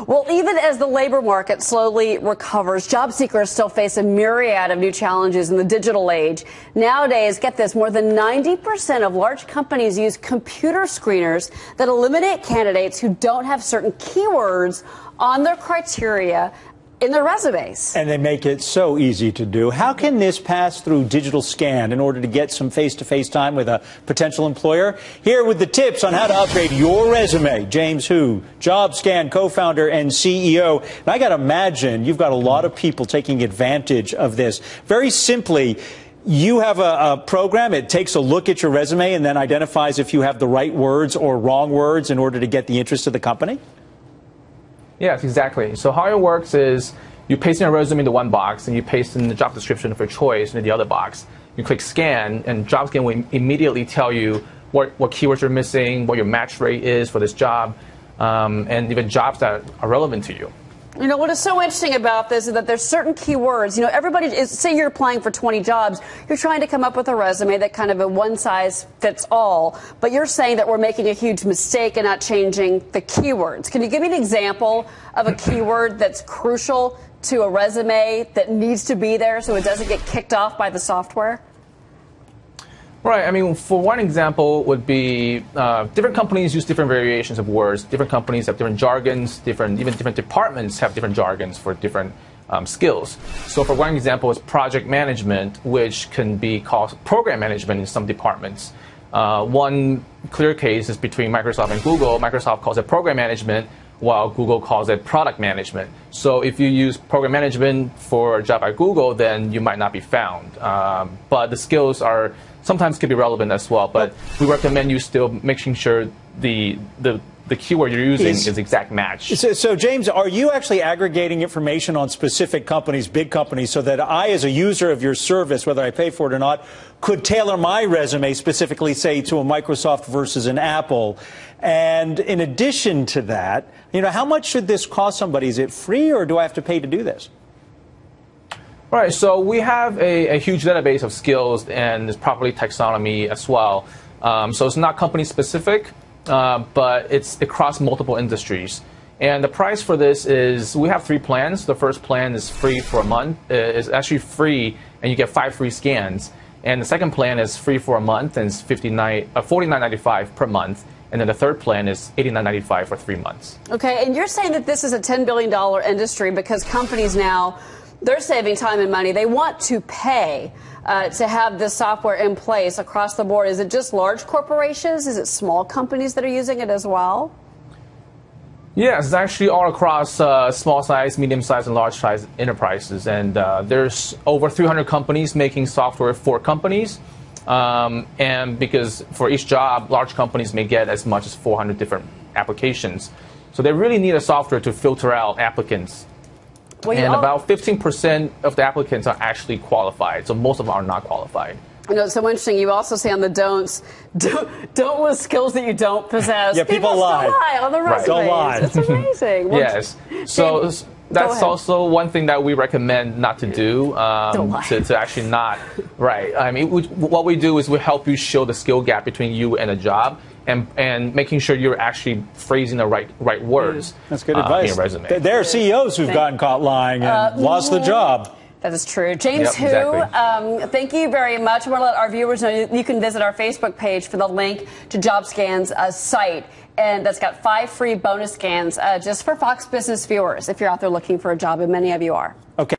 Well, even as the labor market slowly recovers, job seekers still face a myriad of new challenges in the digital age. Nowadays, get this, more than 90% of large companies use computer screeners that eliminate candidates who don't have certain keywords on their criteria in their resumes. And they make it so easy to do. How can this pass through digital scan in order to get some face-to-face time with a potential employer? Here with the tips on how to upgrade your resume, James Hu, Jobscan co-founder and CEO. And I got to imagine you've got a lot of people taking advantage of this. Very simply, you have a program. It takes a look at your resume and then identifies if you have the right words or wrong words in order to get the interest of the company? Yes, exactly. So how it works is you paste in your resume into one box and you paste in the job description of your choice into the other box. You click scan and Jobscan will immediately tell you what keywords you're missing, what your match rate is for this job, and even jobs that are relevant to you. You know, what is so interesting about this is that there's certain keywords. You know, everybody is, say you're applying for 20 jobs, you're trying to come up with a resume that kind of a one size fits all, but you're saying that we're making a huge mistake and not changing the keywords. Can you give me an example of a keyword that's crucial to a resume that needs to be there so it doesn't get kicked off by the software? Right. I mean, for one example would be different companies use different variations of words. Different companies have different jargons. Even different departments have different jargons for different skills. So for one example is project management, which can be called program management in some departments. One clear case is between Microsoft and Google. Microsoft calls it program management, while Google calls it product management. So if you use program management for a job at Google, then you might not be found. But the skills are sometimes could be relevant as well. But we recommend you still making sure the keyword you're using is exact match. So, James, are you actually aggregating information on specific companies, big companies, so that I, as a user of your service, whether I pay for it or not, could tailor my resume specifically, say, to a Microsoft versus an Apple? And in addition to that, you know, how much should this cost somebody? Is it free, or do I have to pay to do this? Right, so we have a huge database of skills and it's properly taxonomy as well. So it's not company specific, but it's across multiple industries. And the price for this is, we have 3 plans. The first plan is free for a month. It's actually free and you get 5 free scans. And the second plan is free for a month and it's $49.95 per month. And then the third plan is $89.95 for 3 months. Okay, and you're saying that this is a $10 billion industry because companies now, they're saving time and money. They want to pay to have this software in place across the board. Is it just large corporations? Is it small companies that are using it as well? Yes, it's actually all across small size, medium size, and large size enterprises. And there's over 300 companies making software for companies. And because for each job, large companies may get as much as 400 different applications. So they really need a software to filter out applicants. Well, and about 15% of the applicants are actually qualified, so most of them are not qualified. You know, it's so interesting. You also say on the don'ts, don't list skills that you don't possess. Yeah, people lie. Still lie on the resumes. Don't lie. It's amazing. Well, yes. So that's also one thing that we recommend not to do, to actually not, right. I mean, what we do is we help you show the skill gap between you and a job. And making sure you're actually phrasing the right words. That's good advice. In your resume. There are CEOs who've gotten caught lying and lost the job. That is true. James Hu, exactly. Thank you very much. I want to let our viewers know you can visit our Facebook page for the link to Jobscan's site. And that's got 5 free bonus scans just for Fox Business viewers if you're out there looking for a job, and many of you are. Okay.